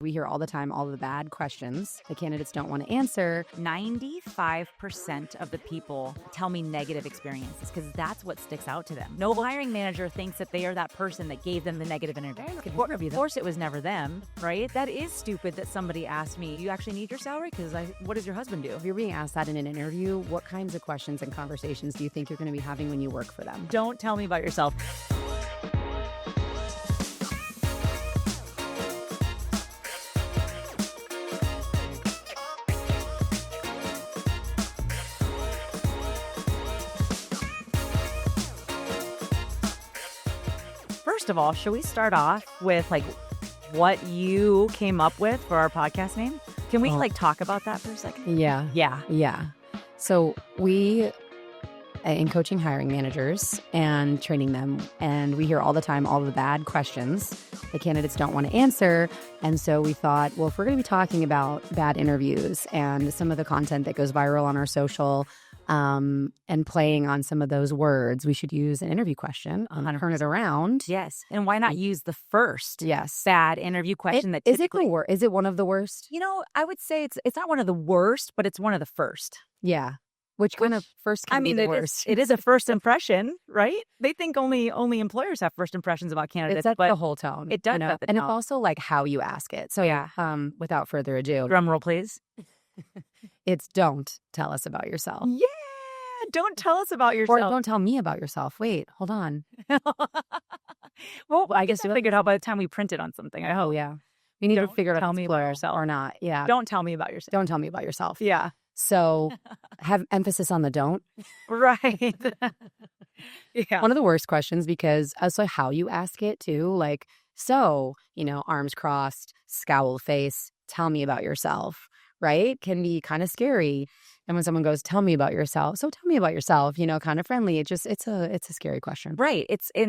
We hear all the time all the bad questions the candidates don't want to answer. 95% of the people tell me negative experiences because that's what sticks out to them. No hiring manager thinks that they are that person that gave them the negative interview. Of course, it was never them, right? That is stupid that somebody asked me, you actually need your salary? Because what does your husband do? If you're being asked that in an interview, what kinds of questions and conversations do you think you're going to be having when you work for them? Don't tell me about yourself. First of all, should we start off with what you came up with for our podcast name? Can we talk about that for a second? Yeah. So we, in coaching hiring managers and training them, and we hear all the time all the bad questions the candidates don't want to answer. And so we thought, well, if we're going to be talking about bad interviews and some of the content that goes viral on our social, and playing on some of those words, we should use an interview question and turn it around. Yes. And why not use the first Yes. bad interview question that is typically... Is it one of the worst? I would say it's not one of the worst, but it's one of the first. Yeah. Which kind of first can be the worst? It is a first impression, right? They think only employers have first impressions about candidates. It sets but the whole tone. It does set the and tone. It's also how you ask it. So yeah. Without further ado. Drum roll, please. It's don't tell us about yourself. Yeah. Don't tell us about yourself. Or don't tell me about yourself. Wait, hold on. Well, I guess we'll figure it out by the time we print it on something. Oh, yeah. We need to figure it out. Tell me about yourself or not. Yeah. Don't tell me about yourself. Don't tell me about yourself. Yeah. So have emphasis on the don't. Right. Yeah. One of the worst questions because also how you ask it too. Arms crossed, scowl face, tell me about yourself, right? Can be kind of scary. And when someone goes, tell me about yourself. So tell me about yourself, kind of friendly. It's a scary question. Right.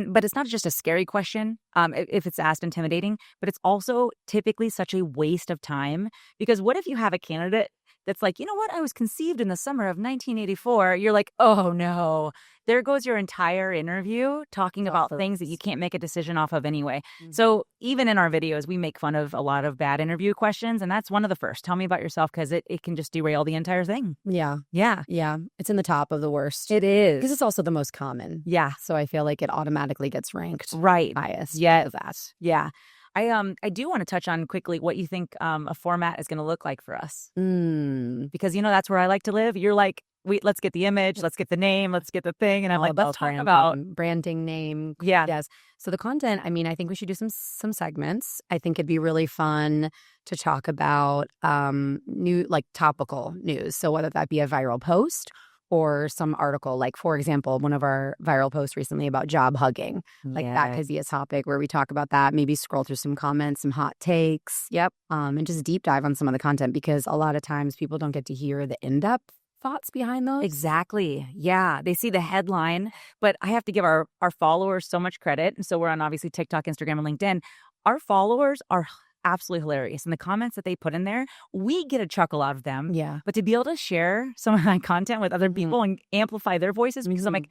But it's not just a scary question if it's asked intimidating, but it's also typically such a waste of time. Because what if you have a candidate that's like, you know what? I was conceived in the summer of 1984. You're like, oh no, there goes your entire interview talking about things that you can't make a decision off of anyway. Mm-hmm. So even in our videos, we make fun of a lot of bad interview questions. And that's one of the first. Tell me about yourself because it can just derail the entire thing. Yeah. Yeah. Yeah. It's in the top of the worst. It is. Because it's also the most common. Yeah. So I feel like it automatically gets ranked. Right. Highest. Yeah. That. Yeah. I do want to touch on quickly what you think a format is going to look like for us. Because, that's where I like to live. You're like, let's get the image, let's get the name, let's get the thing. And I'm let's talk about branding, name. Yeah. Yes. So the content, I think we should do some segments. I think it'd be really fun to talk about new, topical news. So whether that be a viral post or some article, for example, one of our viral posts recently about job hugging. That could be a topic where we talk about that, maybe scroll through some comments, some hot takes. Yep. And just deep dive on some of the content because a lot of times people don't get to hear the in-depth thoughts behind those. Exactly. Yeah. They see the headline, but I have to give our followers so much credit. So we're on obviously TikTok, Instagram, and LinkedIn. Our followers are absolutely hilarious. And the comments that they put in there, we get a chuckle out of them. Yeah. But to be able to share some of my content with other people and amplify their voices, because I'm like,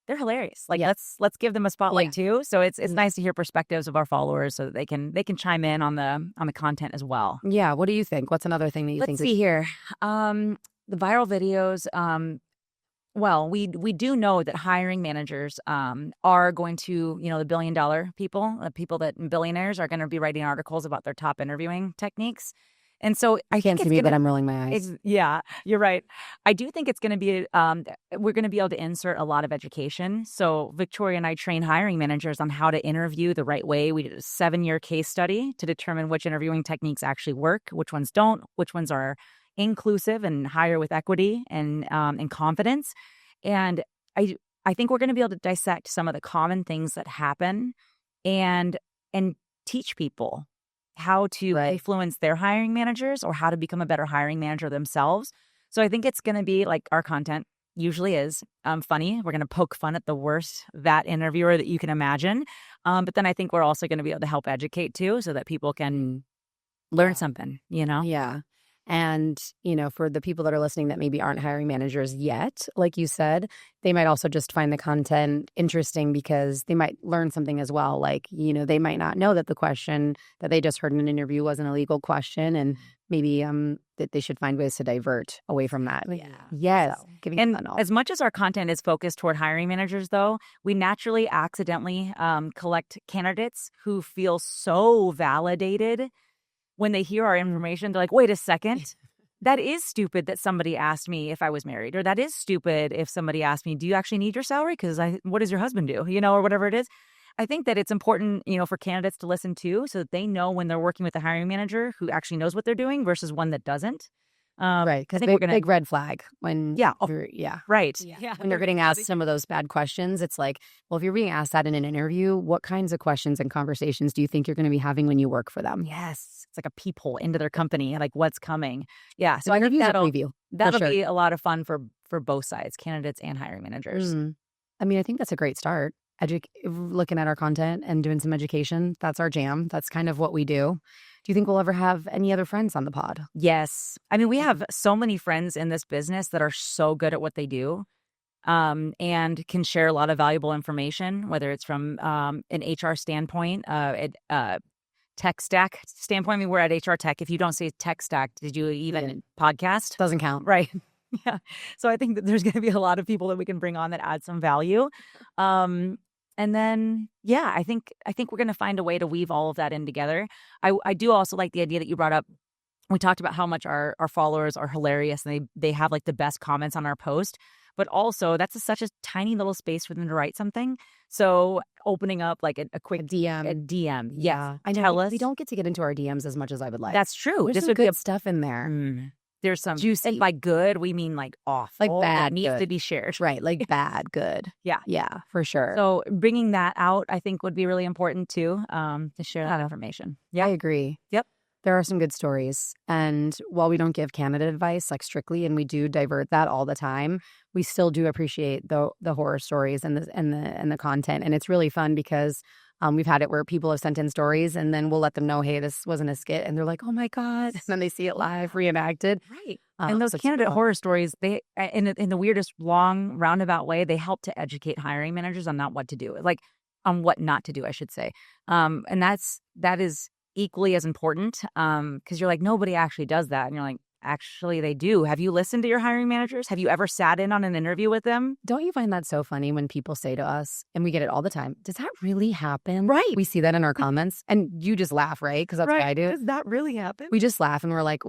they're hilarious. Let's give them a spotlight too. So it's nice to hear perspectives of our followers so that they can chime in on the content as well. Yeah. What do you think? What's another thing that you think? Let's see here. The viral videos. Well, we do know that hiring managers are going to, the $1 billion people, the people that billionaires are going to be writing articles about their top interviewing techniques. And so I can't see me, but I'm rolling my eyes. Yeah, you're right. I do think it's going to be, we're going to be able to insert a lot of education. So Victoria and I train hiring managers on how to interview the right way. We did a 7-year case study to determine which interviewing techniques actually work, which ones don't, which ones are inclusive and hire with equity and confidence. And I think we're going to be able to dissect some of the common things that happen and teach people how to influence their hiring managers or how to become a better hiring manager themselves. So I think it's going to be like our content usually is funny. We're going to poke fun at the worst that interviewer that you can imagine. But then I think we're also going to be able to help educate too so that people can learn something, Yeah. And, for the people that are listening that maybe aren't hiring managers yet, like you said, they might also just find the content interesting because they might learn something as well. Like, they might not know that the question that they just heard in an interview was an illegal question, and maybe that they should find ways to divert away from that. Yeah. Yes. So, Giving and as much as our content is focused toward hiring managers, though, we naturally accidentally collect candidates who feel so validated when they hear our information. They're like, wait a second. That is stupid that somebody asked me if I was married, or that is stupid if somebody asked me, do you actually need your salary? Because what does your husband do? Or whatever it is. I think that it's important, for candidates to listen too, so that they know when they're working with a hiring manager who actually knows what they're doing versus one that doesn't. Right, because big red flag when right. Yeah. When you're getting asked some of those bad questions, it's like, well, if you're being asked that in an interview, what kinds of questions and conversations do you think you're going to be having when you work for them? Yes, it's like a peephole into their company, like what's coming. Yeah, so I think that'll be a lot of fun for both sides, candidates and hiring managers. I mean, I think that's a great start. Looking at our content and doing some education, that's our jam. That's kind of what we do. Do you think we'll ever have any other friends on the pod? Yes. I mean, we have so many friends in this business that are so good at what they do, and can share a lot of valuable information, whether it's from an HR standpoint, tech stack standpoint. I mean, we're at HR Tech. If you don't say tech stack, did you even podcast? Doesn't count. Right. Yeah. So I think that there's going to be a lot of people that we can bring on that add some value. And then, I think we're going to find a way to weave all of that in together. I do also like the idea that you brought up. We talked about how much our followers are hilarious, and they have like the best comments on our post. But also, that's such a tiny little space for them to write something. So opening up like a quick DM. Yeah. I know. We don't get to get into our DMs as much as I would like. That's true. There's some good stuff in there. There's some juicy. And by good, we mean like awful. Like bad, that needs good. to be shared. Right. Like bad, good. Yeah, for sure. So bringing that out, I think, would be really important too, to share that information. Yeah, I agree. Yep. There are some good stories. And while we don't give candidate advice like strictly, and we do divert that all the time, we still do appreciate the horror stories and the content. And it's really fun because we've had it where people have sent in stories, and then we'll let them know, hey, this wasn't a skit. And they're like, oh my God. And then they see it live reenacted. Right. And those candidate horror stories, they, in the weirdest long roundabout way, they help to educate hiring managers on not what to do, like on what not to do, I should say. And that is equally as important, because you're like, nobody actually does that. And you're like, actually, they do. Have you listened to your hiring managers? Have you ever sat in on an interview with them? Don't you find that so funny when people say to us, and we get it all the time, does that really happen? Right. We see that in our comments, and you just laugh, right? Because that's what I do. Does that really happen? We just laugh, and we're like,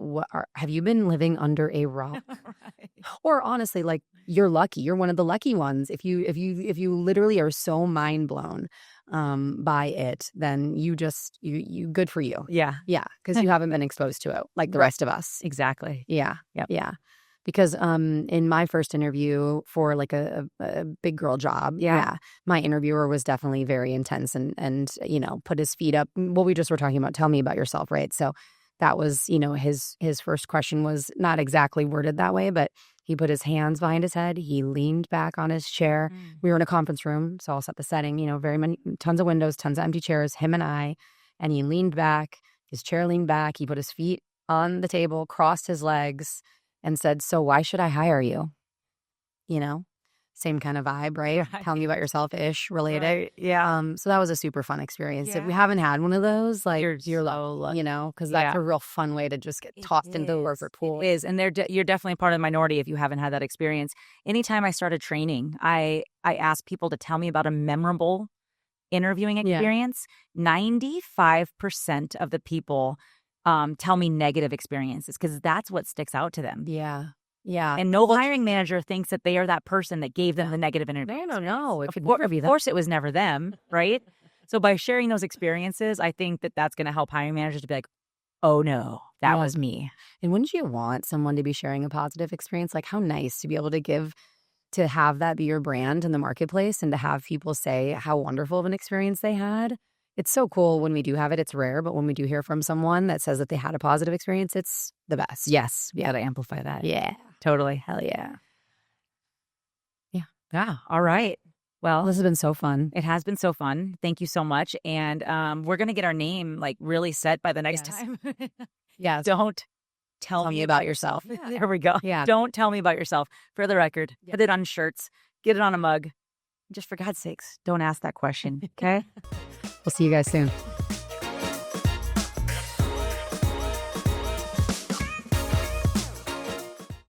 have you been living under a rock? Right. Or honestly, like, you're lucky. You're one of the lucky ones. If you literally are so mind blown by it, then you good for you. Yeah. Because you haven't been exposed to it like the rest of us. Exactly. Yeah. Yep. Yeah. Because in my first interview for like a big girl job, my interviewer was definitely very intense and put his feet up. What we just were talking about, tell me about yourself, right? So that was, his first question was not exactly worded that way, but he put his hands behind his head. He leaned back on his chair. We were in a conference room, so I'll set the setting, tons of windows, tons of empty chairs, him and I. And he leaned back, his chair leaned back. He put his feet on the table, crossed his legs, and said, so why should I hire you? Same kind of vibe, right? Tell me about yourself-ish related. Right. Yeah. So that was a super fun experience. Yeah. If we haven't had one of those, like you're low, because that's a real fun way to just get tossed into the worker pool. It is, and you're definitely part of the minority if you haven't had that experience. Anytime I started training, I asked people to tell me about a memorable interviewing experience. 95% of the people tell me negative experiences because that's what sticks out to them. Yeah. Yeah. And no hiring manager thinks that they are that person that gave them the negative interview. No. Of course, it was never them, right? So by sharing those experiences, I think that that's going to help hiring managers to be like, oh no, that was me. And wouldn't you want someone to be sharing a positive experience? Like, how nice to be able to have that be your brand in the marketplace and to have people say how wonderful of an experience they had. It's so cool when we do have it. It's rare, but when we do hear from someone that says that they had a positive experience, it's the best. Yes. We got to amplify that. Yeah. Totally. Hell yeah. Yeah. All right. Well, this has been so fun. It has been so fun. Thank you so much. And we're going to get our name like really set by the next time. Yes. tell me about yourself. Yeah. There we go. Yeah. Don't tell me about yourself. For the record, Yeah. put it on shirts, get it on a mug. Just for God's sakes, don't ask that question. Okay. We'll see you guys soon.